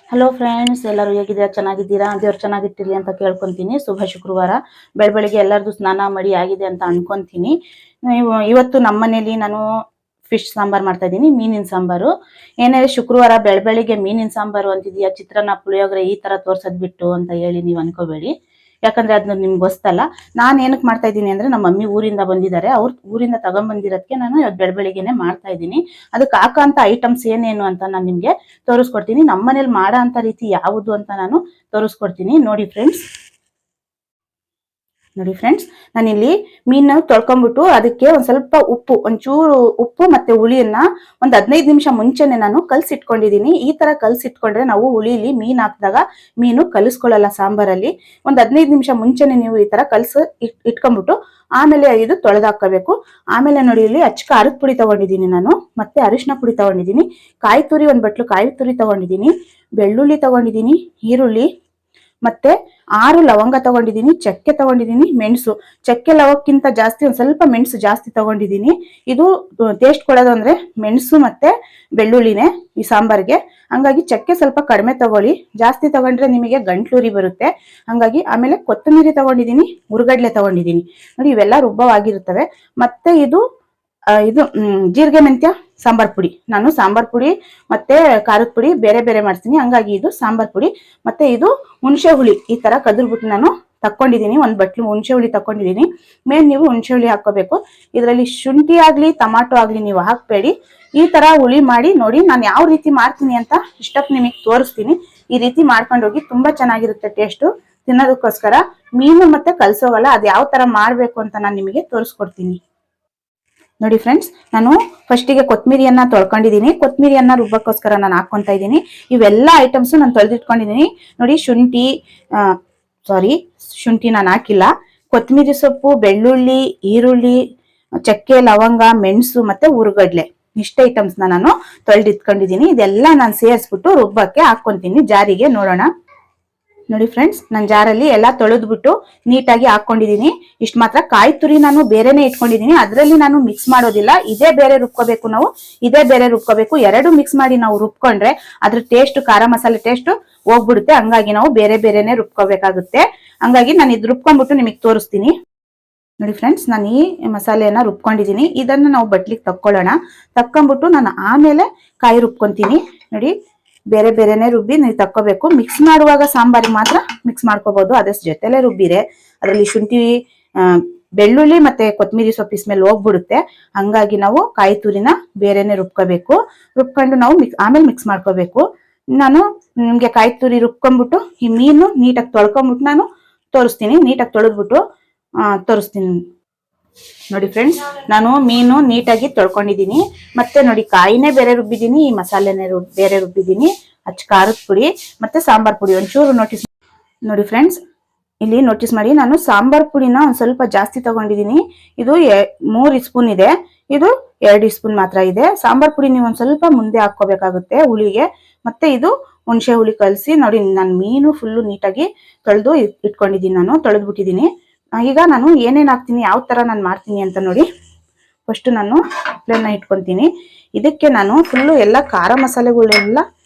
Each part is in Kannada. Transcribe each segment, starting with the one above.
ಹಲೋ ಫ್ರೆಂಡ್ಸ್, ಎಲ್ಲರೂ ಹೇಗಿದ್ದೀರಾ? ಚೆನ್ನಾಗಿದ್ದೀರಾ? ದೇವ್ರು ಚೆನ್ನಾಗಿಟ್ಟಿರಲಿ ಅಂತ ಕೇಳ್ಕೊತೀನಿ. ಶುಭ ಶುಕ್ರವಾರ. ಬೆಳಬೆಳಿಗ್ಗೆ ಎಲ್ಲರದು ಸ್ನಾನ ಮಾಡಿ ಆಗಿದೆ ಅಂತ ಅನ್ಕೊಂತೀನಿ. ಇವತ್ತು ನಮ್ಮ ಮನೇಲಿ ನಾನು ಫಿಶ್ ಸಾಂಬಾರ್ ಮಾಡ್ತಾ ಇದ್ದೀನಿ, ಮೀನಿನ ಸಾಂಬಾರು. ಏನೇ ಶುಕ್ರವಾರ ಬೆಳಬೆಳಿಗ್ಗೆ ಮೀನಿನ ಸಾಂಬಾರು ಅಂತಿದೀಯಾ, ಚಿತ್ರಾನ್ನ ಪುಳಿಯೋಗರೆ ಈ ತರ ತೋರ್ಸೋದ್ ಬಿಟ್ಟು ಅಂತ ಹೇಳಿ ನೀವು ಅನ್ಕೋಬೇಡಿ. ಯಾಕಂದ್ರೆ ಅದನ್ನ ನಿಮ್ಗೆ ಗೊತ್ತಲ್ಲ. ನಾನು ಏನಕ್ಕೆ ಮಾಡ್ತಾ ಇದ್ದೀನಿ ಅಂದ್ರೆ, ನಮ್ಮ ಮಮ್ಮಿ ಊರಿಂದ ಬಂದಿದ್ದಾರೆ. ಅವ್ರು ಊರಿಂದ ತಗೊಂಡ್ಬಂದಿರೋದಕ್ಕೆ ನಾನು ಇವತ್ತು ಬೆಳಬೆಳಿಗ್ಗೆನೆ ಮಾಡ್ತಾ ಇದ್ದೀನಿ. ಅದಕ್ಕೆ ಹಾಕಂತ ಐಟಮ್ಸ್ ಏನೇನು ಅಂತ ನಾನು ನಿಮ್ಗೆ ತೋರಿಸ್ಕೊಡ್ತೀನಿ. ನಮ್ಮ ಮನೇಲಿ ಮಾಡೋ ಅಂತ ರೀತಿ ಯಾವುದು ಅಂತ ನಾನು ತೋರಿಸ್ಕೊಡ್ತೀನಿ. ನೋಡಿ ಫ್ರೆಂಡ್ಸ್, ನಾನಿಲ್ಲಿ ಮೀನು ತೊಳ್ಕೊಂಡ್ಬಿಟ್ಟು ಅದಕ್ಕೆ ಒಂದ್ ಸ್ವಲ್ಪ ಒಂಚೂರು ಉಪ್ಪು ಮತ್ತೆ ಹುಳಿಯನ್ನ ಒಂದ್ 15 ನಿಮಿಷ ಮುಂಚೆನೆ ನಾನು ಕಲ್ಸಿಟ್ಕೊಂಡಿದೀನಿ. ಈ ತರ ಕಲ್ಸಿಟ್ಕೊಂಡ್ರೆ ನಾವು ಹುಳಿಲಿ ಮೀನ್ ಹಾಕಿದಾಗ ಮೀನು ಕಲಿಸ್ಕೊಳ್ಳಲ್ಲ ಸಾಂಬಾರಲ್ಲಿ. ಒಂದ್ 15 ನಿಮಿಷ ಮುಂಚೆನೆ ನೀವು ಈ ತರ ಇಟ್ಕೊಂಡ್ಬಿಟ್ಟು ಆಮೇಲೆ ಇದು ತೊಳೆದಾಕಬೇಕು. ಆಮೇಲೆ ನೋಡಿ, ಇಲ್ಲಿ ಅಚ್ಚ ಖಾರದ ಪುಡಿ ತಗೊಂಡಿದ್ದೀನಿ ನಾನು, ಮತ್ತೆ ಅರಿಶಿನ ಪುಡಿ ತಗೊಂಡಿದ್ದೀನಿ, ಕಾಯಿ ತುರಿ ಒಂದ್ ಬಟ್ಲು ಕಾಯಿ ತುರಿ ತಗೊಂಡಿದ್ದೀನಿ, ಬೆಳ್ಳುಳ್ಳಿ ತಗೊಂಡಿದ್ದೀನಿ, ಈರುಳ್ಳಿ, ಮತ್ತೆ 6 ಲವಂಗ ತಗೊಂಡಿದ್ದೀನಿ, ಚಕ್ಕೆ ತಗೊಂಡಿದ್ದೀನಿ, ಮೆಣಸು. ಚಕ್ಕೆ ಲವಕ್ಕಿಂತ ಜಾಸ್ತಿ ಒಂದ್ ಸ್ವಲ್ಪ ಮೆಣಸು ಜಾಸ್ತಿ ತಗೊಂಡಿದ್ದೀನಿ. ಇದು ಟೇಸ್ಟ್ ಕೊಡೋದು ಅಂದ್ರೆ ಮೆಣಸು ಮತ್ತೆ ಬೆಳ್ಳುಳ್ಳಿನೇ ಈ ಸಾಂಬಾರ್ಗೆ. ಹಂಗಾಗಿ ಚಕ್ಕೆ ಸ್ವಲ್ಪ ಕಡಿಮೆ ತಗೊಳ್ಳಿ, ಜಾಸ್ತಿ ತಗೊಂಡ್ರೆ ನಿಮಗೆ ಗಂಟ್ಲೂರಿ ಬರುತ್ತೆ. ಹಂಗಾಗಿ ಆಮೇಲೆ ಕೊತ್ತಂಬರಿ ತಗೊಂಡಿದ್ದೀನಿ, ಹುರ್ಗಡ್ಲೆ ತಗೊಂಡಿದ್ದೀನಿ. ನೋಡಿ, ಇವೆಲ್ಲ ರುಬ್ಬವಾಗಿರುತ್ತವೆ. ಮತ್ತೆ ಇದು ಜೀರಿಗೆ ಮೆಂತ್ಯ ಸಾಂಬಾರ್ ಪುಡಿ. ನಾನು ಸಾಂಬಾರ್ ಪುಡಿ ಮತ್ತೆ ಖಾರದ ಪುಡಿ ಬೇರೆ ಬೇರೆ ಮಾಡ್ತೀನಿ, ಹಂಗಾಗಿ ಇದು ಸಾಂಬಾರ್ ಪುಡಿ. ಮತ್ತೆ ಇದು ಹುಣಸೆ ಹುಳಿ ಈ ತರ ಕದ್ರಬಿಟ್ಟು ನಾನು ತಕೊಂಡಿದ್ದೀನಿ. ಒಂದ್ ಬಟ್ಲು ಹುಣಸೆ ಹುಳಿ ತಕೊಂಡಿದ್ದೀನಿ. ಮೇನ್ ನೀವು ಹುಣಸೆ ಹುಳಿ ಹಾಕೋಬೇಕು. ಇದರಲ್ಲಿ ಶುಂಠಿ ಆಗ್ಲಿ ಟೊಮಾಟೊ ಆಗ್ಲಿ ನೀವು ಹಾಕ್ಬೇಡಿ. ಈ ತರ ಹುಳಿ ಮಾಡಿ ನೋಡಿ. ನಾನು ಯಾವ ರೀತಿ ಮಾಡ್ತೀನಿ ಅಂತ ಇಷ್ಟಕ್ಕೆ ನಿಮಗೆ ತೋರಿಸ್ತೀನಿ. ಈ ರೀತಿ ಮಾಡ್ಕೊಂಡು ಹೋಗಿ, ತುಂಬಾ ಚೆನ್ನಾಗಿರುತ್ತೆ ಟೇಸ್ಟು. ತಿನ್ನೋದಕ್ಕೋಸ್ಕರ ಮೀನು ಮತ್ತೆ ಕಲ್ಸೋವಲ್ಲ, ಅದ್ ಯಾವ ತರ ಮಾಡ್ಬೇಕು ಅಂತ ನಾನು ನಿಮಗೆ ತೋರಿಸ್ಕೊಡ್ತೀನಿ. ನೋಡಿ ಫ್ರೆಂಡ್ಸ್, ನಾನು ಫಸ್ಟಿಗೆ ಕೊತ್ತಂಬರಿಯನ್ನ ತೊಳ್ಕೊಂಡಿದ್ದೀನಿ. ಕೊತ್ತಂಬರಿಯನ್ನ ರುಬ್ಬಕ್ಕೋಸ್ಕರ ನಾನು ಹಾಕೊಂತ ಇದ್ದೀನಿ. ಇವೆಲ್ಲ ಐಟಮ್ಸ್ ನಾನು ತೊಳೆದಿಟ್ಕೊಂಡಿದ್ದೀನಿ. ನೋಡಿ, ಶುಂಠಿ ನಾನು ಹಾಕಿಲ್ಲ. ಕೊತ್ತಂಬರಿ ಸೊಪ್ಪು, ಬೆಳ್ಳುಳ್ಳಿ, ಈರುಳ್ಳಿ, ಚಕ್ಕೆ, ಲವಂಗ, ಮೆಣಸು ಮತ್ತೆ ಹುರ್ಗಡ್ಲೆ, ಇಷ್ಟ ಐಟಮ್ಸ್ ನಾನು ತೊಳೆದಿಟ್ಕೊಂಡಿದ್ದೀನಿ. ಇದೆಲ್ಲ ನಾನು ಸೇರಿಸ್ಬಿಟ್ಟು ರುಬ್ಬಕ್ಕೆ ಹಾಕೊಂತೀನಿ ಜಾರಿಗೆ. ನೋಡೋಣ. ನೋಡಿ ಫ್ರೆಂಡ್ಸ್, ನಾನು ಜಾರಲ್ಲಿ ಎಲ್ಲ ತೊಳೆದ್ಬಿಟ್ಟು ನೀಟಾಗಿ ಹಾಕೊಂಡಿದ್ದೀನಿ. ಇಷ್ಟು ಮಾತ್ರ. ಕಾಯಿ ತುರಿ ನಾನು ಬೇರೆನೆ ಇಟ್ಕೊಂಡಿದ್ದೀನಿ, ಅದರಲ್ಲಿ ನಾನು ಮಿಕ್ಸ್ ಮಾಡೋದಿಲ್ಲ. ಇದೇ ಬೇರೆ ರುಬ್ಕೋಬೇಕು, ನಾವು ಇದೇ ಬೇರೆ ರುಬ್ಕೋಬೇಕು. ಎರಡು ಮಿಕ್ಸ್ ಮಾಡಿ ನಾವು ರುಬ್ಕೊಂಡ್ರೆ ಅದ್ರ ಟೇಸ್ಟ್, ಖಾರ ಮಸಾಲೆ ಟೇಸ್ಟ್ ಹೋಗ್ಬಿಡುತ್ತೆ. ಹಂಗಾಗಿ ನಾವು ಬೇರೆ ಬೇರೆನೆ ರುಬ್ಕೋಬೇಕಾಗುತ್ತೆ. ಹಂಗಾಗಿ ನಾನು ಇದು ರುಬ್ಕೊಂಡ್ಬಿಟ್ಟು ನಿಮಗೆ ತೋರಿಸ್ತೀನಿ. ನೋಡಿ ಫ್ರೆಂಡ್ಸ್, ನಾನು ಈ ಮಸಾಲೆಯನ್ನ ರುಬ್ಕೊಂಡಿದ್ದೀನಿ. ಇದನ್ನ ನಾವು ಬಟ್ಲಿಗೆ ತಕ್ಕೊಂಡ್ಬಿಟ್ಟು ನಾನು ಆಮೇಲೆ ಕಾಯಿ ರುಬ್ಕೊಂತೀನಿ. ನೋಡಿ, ಬೇರೆ ಬೇರೆನೆ ರುಬ್ಬಿ ನೀವು ತಕ್ಕೋಬೇಕು. ಮಿಕ್ಸ್ ಮಾಡುವಾಗ ಸಾಂಬಾರಿಗೆ ಮಾತ್ರ ಮಿಕ್ಸ್ ಮಾಡ್ಕೋಬಹುದು, ಅದಷ್ಟು ಜೊತೆಲೆ ರುಬ್ಬಿರೆ ಅದರಲ್ಲಿ ಶುಂಠಿ, ಬೆಳ್ಳುಳ್ಳಿ ಮತ್ತೆ ಕೊತ್ತಂಬರಿ ಸೊಪ್ಪಿ ಸ್ಮೆಲ್ ಹೋಗ್ಬಿಡುತ್ತೆ. ಹಂಗಾಗಿ ನಾವು ಕಾಯಿ ತುರಿನ ಬೇರೆನೆ ರುಬ್ಕೊಂಡು ನಾವು ಆಮೇಲೆ ಮಿಕ್ಸ್ ಮಾಡ್ಕೋಬೇಕು. ನಾನು ನಿಮ್ಗೆ ಕಾಯಿ ತುರಿ ರುಬ್ಕೊಂಡ್ಬಿಟ್ಟು ಈ ಮೀನು ನೀಟಾಗಿ ತೊಳ್ಕೊಂಡ್ಬಿಟ್ಟು ನಾನು ತೋರಿಸ್ತೀನಿ. ನೀಟಾಗಿ ತೊಳೆದ್ಬಿಟ್ಟು ತೋರಿಸ್ತೀನಿ. ನೋಡಿ ಫ್ರೆಂಡ್ಸ್, ನಾನು ಮೀನು ನೀಟಾಗಿ ತೊಳ್ಕೊಂಡಿದ್ದೀನಿ. ಮತ್ತೆ ನೋಡಿ, ಕಾಯಿನೇ ಬೇರೆ ರುಬ್ಬಿದ್ದೀನಿ, ಈ ಮಸಾಲೆನೇ ಬೇರೆ ರುಬ್ಬಿದ್ದೀನಿ. ಅಚ್ಚ ಖಾರದ ಪುಡಿ ಮತ್ತೆ ಸಾಂಬಾರ್ ಪುಡಿ ಒಂಚೂರು ನೋಡಿ ಫ್ರೆಂಡ್ಸ್, ಇಲ್ಲಿ ನೋಟಿಸ್ ಮಾಡಿ, ನಾನು ಸಾಂಬಾರ್ ಪುಡಿನ ಒಂದ್ ಸ್ವಲ್ಪ ಜಾಸ್ತಿ ತಗೊಂಡಿದ್ದೀನಿ. ಇದು 3 ಸ್ಪೂನ್ ಇದೆ, ಇದು 2 ಸ್ಪೂನ್ ಮಾತ್ರ ಇದೆ. ಸಾಂಬಾರ್ ಪುಡಿ ನೀವು ಒಂದ್ ಸ್ವಲ್ಪ ಮುಂದೆ ಹಾಕೋಬೇಕಾಗುತ್ತೆ ಹುಳಿಗೆ. ಮತ್ತೆ ಇದು ಹುಣಸೆ ಹುಳಿ ಕಲಸಿ. ನೋಡಿ, ನಾನು ಮೀನು ಫುಲ್ಲು ನೀಟಾಗಿ ತೊಳೆದು ಇಟ್ಕೊಂಡಿದ್ದೀನಿ, ನಾನು ತೊಳೆದ್ಬಿಟ್ಟಿದ್ದೀನಿ. ಈಗ ನಾನು ಏನೇನ್ ಹಾಕ್ತೀನಿ, ಯಾವ ತರ ನಾನು ಮಾಡ್ತೀನಿ ಅಂತ ನೋಡಿ. ಫಸ್ಟ್ ನಾನು ಪ್ಲೇನ್ನ ಇಟ್ಕೊಂತೀನಿ. ಇದಕ್ಕೆ ನಾನು ಫುಲ್ಲು ಎಲ್ಲ ಖಾರ ಮಸಾಲೆಗಳೆಲ್ಲ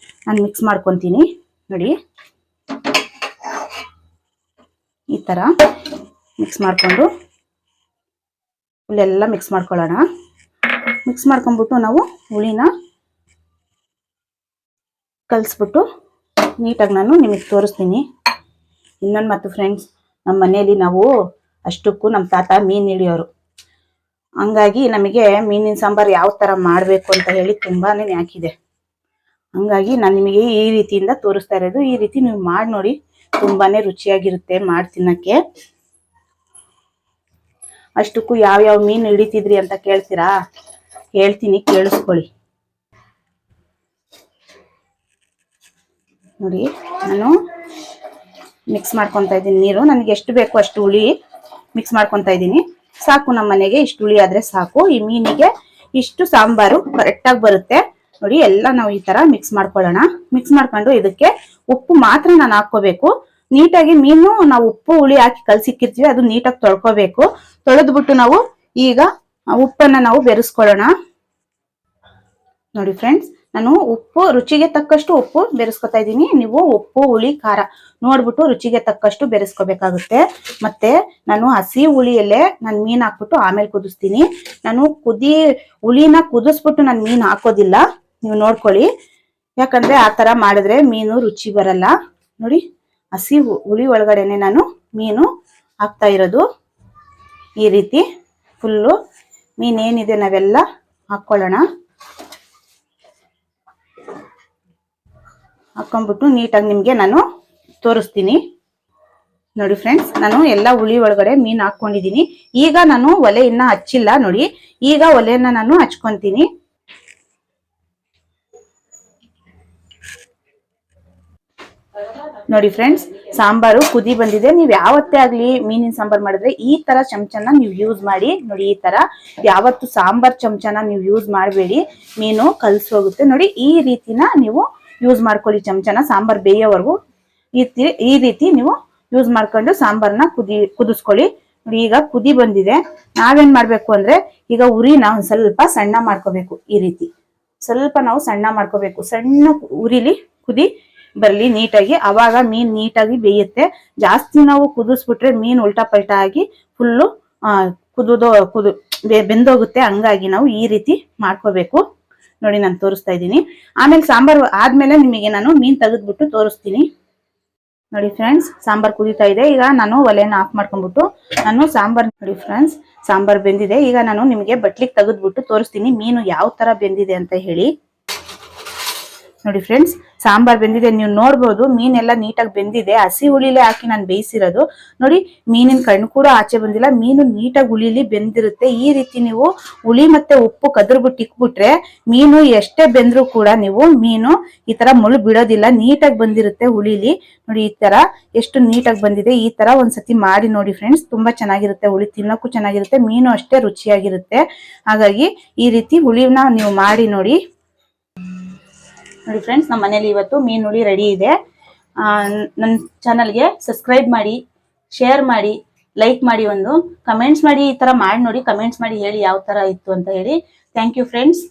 ನಾನು ಮಿಕ್ಸ್ ಮಾಡ್ಕೊಂತೀನಿ. ನೋಡಿ, ಈ ತರ ಮಿಕ್ಸ್ ಮಾಡ್ಕೊಂಡು ಫುಲ್ಲೆಲ್ಲ ಮಿಕ್ಸ್ ಮಾಡ್ಕೊಳ್ಳೋಣ. ಮಿಕ್ಸ್ ಮಾಡ್ಕೊಂಡ್ಬಿಟ್ಟು ನಾವು ಹುಳಿನ ಕಲಿಸ್ಬಿಟ್ಟು ನೀಟಾಗಿ ನಾನು ನಿಮಗೆ ತೋರಿಸ್ತೀನಿ. ಇನ್ನೊಂದು ಮತ್ತು ಫ್ರೆಂಡ್ಸ್, ನಮ್ಮ ಮನೆಯಲ್ಲಿ ನಾವು ಅಷ್ಟಕ್ಕೂ ನಮ್ಮ ತಾತ ಮೀನು ಹಿಡಿಯೋರು. ಹಂಗಾಗಿ ನಮಗೆ ಮೀನಿನ ಸಾಂಬಾರು ಯಾವ ತರ ಮಾಡಬೇಕು ಅಂತ ಹೇಳಿ ತುಂಬಾನೇ ನ್ಯಾಕಿದೆ. ಹಂಗಾಗಿ ನಾನು ನಿಮಗೆ ಈ ರೀತಿಯಿಂದ ತೋರಿಸ್ತಾ ಇರೋದು. ಈ ರೀತಿ ನೀವು ಮಾಡಿ ನೋಡಿ, ತುಂಬಾನೇ ರುಚಿಯಾಗಿರುತ್ತೆ ಮಾಡಿ ತಿನ್ನಕ್ಕೆ. ಅಷ್ಟಕ್ಕೂ ಯಾವ ಮೀನು ಹಿಡಿತಿದ್ರಿ ಅಂತ ಕೇಳ್ತೀರಾ? ಹೇಳ್ತೀನಿ, ಕೇಳಿಸ್ಕೊಳ್ಳಿ. ನೋಡಿ, ನಾನು ಮಿಕ್ಸ್ ಮಾಡ್ಕೊತಾ ಇದ್ದೀನಿ ನೀರು. ನನಗೆ ಎಷ್ಟು ಬೇಕು ಅಷ್ಟು ಹುಳಿ ಮಿಕ್ಸ್ ಮಾಡ್ಕೊತಾ ಇದ್ದೀನಿ. ಸಾಕು, ನಮ್ಮ ಮನೆಗೆ ಇಷ್ಟು ಹುಳಿ ಆದ್ರೆ ಸಾಕು. ಈ ಮೀನಿಗೆ ಇಷ್ಟು ಸಾಂಬಾರು ಕರೆಕ್ಟಾಗಿ ಬರುತ್ತೆ. ನೋಡಿ, ಎಲ್ಲ ನಾವು ಈ ತರ ಮಿಕ್ಸ್ ಮಾಡ್ಕೊಳ್ಳೋಣ. ಮಿಕ್ಸ್ ಮಾಡ್ಕೊಂಡು ಇದಕ್ಕೆ ಉಪ್ಪು ಮಾತ್ರ ನಾನು ಹಾಕೋಬೇಕು. ನೀಟಾಗಿ ಮೀನು ನಾವು ಉಪ್ಪು ಹುಳಿ ಹಾಕಿ ಕಲ್ಸಿಕ್ಕಿರ್ತೀವಿ, ಅದು ನೀಟಾಗಿ ತೊಳ್ಕೋಬೇಕು. ತೊಳೆದ್ಬಿಟ್ಟು ನಾವು ಈಗ ಉಪ್ಪನ್ನ ನಾವು ಬೆರೆಸ್ಕೊಳ್ಳೋಣ. ನೋಡಿ ಫ್ರೆಂಡ್ಸ್, ನಾನು ಉಪ್ಪು ರುಚಿಗೆ ತಕ್ಕಷ್ಟು ಉಪ್ಪು ಬೆರೆಸ್ಕೊತಾ ಇದ್ದೀನಿ. ನೀವು ಉಪ್ಪು ಹುಳಿ ಖಾರ ನೋಡ್ಬಿಟ್ಟು ರುಚಿಗೆ ತಕ್ಕಷ್ಟು ಬೆರೆಸ್ಕೋಬೇಕಾಗುತ್ತೆ. ಮತ್ತೆ ನಾನು ಹಸಿ ಹುಳಿಯಲ್ಲೇ ನಾನು ಮೀನ್ ಹಾಕ್ಬಿಟ್ಟು ಆಮೇಲೆ ಕುದಿಸ್ತೀನಿ. ನಾನು ಹುಳಿನ ಕುದಿಸ್ಬಿಟ್ಟು ನಾನು ಮೀನ್ ಹಾಕೋದಿಲ್ಲ, ನೀವು ನೋಡ್ಕೊಳ್ಳಿ. ಯಾಕಂದ್ರೆ ಆ ತರ ಮಾಡಿದ್ರೆ ಮೀನು ರುಚಿ ಬರಲ್ಲ. ನೋಡಿ, ಹಸಿ ಹುಳಿ ಒಳಗಡೆನೆ ನಾನು ಮೀನು ಹಾಕ್ತಾ ಇರೋದು. ಈ ರೀತಿ ಫುಲ್ಲು ಮೀನೇನಿದೆ ನಾವೆಲ್ಲ ಹಾಕೊಳ್ಳೋಣ. ಹಾಕೊಂಡ್ಬಿಟ್ಟು ನೀಟಾಗಿ ನಿಮ್ಗೆ ನಾನು ತೋರಿಸ್ತೀನಿ. ನೋಡಿ ಫ್ರೆಂಡ್ಸ್, ನಾನು ಎಲ್ಲ ಹುಳಿ ಒಳಗಡೆ ಮೀನ್ ಹಾಕೊಂಡಿದೀನಿ. ಈಗ ನಾನು ಒಲೆ ಇನ್ನ ಹಚ್ಚಿಲ್ಲ. ನೋಡಿ, ಈಗ ಒಲೆಯನ್ನ ನಾನು ಹಚ್ಕೊಂತೀನಿ. ನೋಡಿ ಫ್ರೆಂಡ್ಸ್, ಸಾಂಬಾರು ಕುದಿ ಬಂದಿದೆ. ನೀವು ಯಾವತ್ತೇ ಆಗ್ಲಿ ಮೀನಿನ ಸಾಂಬಾರ್ ಮಾಡಿದ್ರೆ ಈ ತರ ಚಮಚನ ನೀವು ಯೂಸ್ ಮಾಡಿ. ನೋಡಿ, ಈ ತರ ಯಾವತ್ತು ಸಾಂಬಾರ್ ಚಮಚನ ನೀವು ಯೂಸ್ ಮಾಡಬೇಡಿ, ಮೀನು ಕಲ್ಸಿ ಹೋಗುತ್ತೆ. ನೋಡಿ, ಈ ರೀತಿನ ನೀವು ಯೂಸ್ ಮಾಡ್ಕೊಳ್ಳಿ ಚಮಚನ, ಸಾಂಬಾರ್ ಬೇಯೋವರೆಗೂ ಈ ರೀತಿ ನೀವು ಯೂಸ್ ಮಾಡ್ಕೊಂಡು ಸಾಂಬಾರ್ನ ಕುದಿಸ್ಕೊಳ್ಳಿ. ನೋಡಿ, ಈಗ ಕುದಿ ಬಂದಿದೆ. ನಾವೇನ್ ಮಾಡ್ಬೇಕು ಅಂದ್ರೆ ಈಗ ಉರಿನ ಒಂದ್ ಸ್ವಲ್ಪ ಸಣ್ಣ ಮಾಡ್ಕೋಬೇಕು. ಈ ರೀತಿ ಸ್ವಲ್ಪ ನಾವು ಸಣ್ಣ ಮಾಡ್ಕೋಬೇಕು. ಸಣ್ಣ ಉರಿಲಿ ಕುದಿ ಬರ್ಲಿ ನೀಟಾಗಿ, ಅವಾಗ ಮೀನ್ ನೀಟಾಗಿ ಬೇಯುತ್ತೆ. ಜಾಸ್ತಿ ನಾವು ಕುದಿಸ್ಬಿಟ್ರೆ ಮೀನ್ ಉಲ್ಟಾ ಪಲ್ಟಾ ಆಗಿ ಫುಲ್ಲು ಬೆಂದೋಗುತ್ತೆ. ಹಂಗಾಗಿ ನಾವು ಈ ರೀತಿ ಮಾಡ್ಕೋಬೇಕು. ನೋಡಿ, ನಾನು ತೋರಿಸ್ತಾ ಇದ್ದೀನಿ. ಆಮೇಲೆ ಸಾಂಬಾರ್ ಆದ್ಮೇಲೆ ನಿಮಗೆ ನಾನು ಮೀನ್ ತೆಗೆದ್ಬಿಟ್ಟು ತೋರಿಸ್ತೀನಿ. ನೋಡಿ ಫ್ರೆಂಡ್ಸ್, ಸಾಂಬಾರ್ ಕುದೀತಾ ಇದೆ. ಈಗ ನಾನು ಒಲೆನ ಆಫ್ ಮಾಡ್ಕೊಂಡ್ಬಿಟ್ಟು ನಾನು ನೋಡಿ ಫ್ರೆಂಡ್ಸ್, ಸಾಂಬಾರ್ ಬೆಂದಿದೆ. ಈಗ ನಾನು ನಿಮಗೆ ಬಟ್ಲಿಗೆ ತೆಗೆದ್ಬಿಟ್ಟು ತೋರಿಸ್ತೀನಿ ಮೀನು ಯಾವ ತರ ಬೆಂದಿದೆ ಅಂತ ಹೇಳಿ. ನೋಡಿ ಫ್ರೆಂಡ್ಸ್, ಸಾಂಬಾರ್ ಬೆಂದಿದೆ. ನೀವು ನೋಡ್ಬೋದು ಮೀನೆಲ್ಲ ನೀಟಾಗಿ ಬೆಂದಿದೆ. ಹಸಿ ಹುಳಿಲೇ ಹಾಕಿ ನಾನು ಬೇಯಿಸಿರೋದು. ನೋಡಿ, ಮೀನಿನ ಕಣ್ಣು ಕೂಡ ಆಚೆ ಬಂದಿಲ್ಲ. ಮೀನು ನೀಟಾಗಿ ಹುಳಿಲಿ ಬೆಂದಿರುತ್ತೆ. ಈ ರೀತಿ ನೀವು ಹುಳಿ ಮತ್ತೆ ಉಪ್ಪು ಕದ್ರಬಿಟ್ಟು ಇಕ್ಬಿಟ್ರೆ ಮೀನು ಎಷ್ಟೇ ಬೆಂದ್ರು ಕೂಡ ನೀವು ಮೀನು ಈ ತರ ಮುಳು ಬಿಡೋದಿಲ್ಲ. ನೀಟಾಗಿ ಬಂದಿರುತ್ತೆ ಹುಳಿಲಿ. ನೋಡಿ, ಈ ತರ ಎಷ್ಟು ನೀಟಾಗಿ ಬಂದಿದೆ. ಈ ತರ ಒಂದ್ಸತಿ ಮಾಡಿ ನೋಡಿ ಫ್ರೆಂಡ್ಸ್, ತುಂಬಾ ಚೆನ್ನಾಗಿರುತ್ತೆ. ಹುಳಿ ತಿನ್ನೋಕ್ಕೂ ಚೆನ್ನಾಗಿರುತ್ತೆ, ಮೀನು ಅಷ್ಟೇ ರುಚಿಯಾಗಿರುತ್ತೆ. ಹಾಗಾಗಿ ಈ ರೀತಿ ಹುಳಿನ ನೀವು ಮಾಡಿ ನೋಡಿ. ನೋಡಿ ಫ್ರೆಂಡ್ಸ್, ನಮ್ಮ ಮನೇಲಿ ಇವತ್ತು ಮೀನು ಹುಳಿ ರೆಡಿ ಇದೆ. ನನ್ನ ಚಾನಲ್ಗೆ ಸಬ್ಸ್ಕ್ರೈಬ್ ಮಾಡಿ, ಶೇರ್ ಮಾಡಿ, ಲೈಕ್ ಮಾಡಿ, ಒಂದು ಕಮೆಂಟ್ಸ್ ಮಾಡಿ. ಈ ತರ ಮಾಡಿ ನೋಡಿ, ಕಮೆಂಟ್ಸ್ ಮಾಡಿ ಹೇಳಿ ಯಾವ ತರ ಇತ್ತು ಅಂತ ಹೇಳಿ. Thank you friends.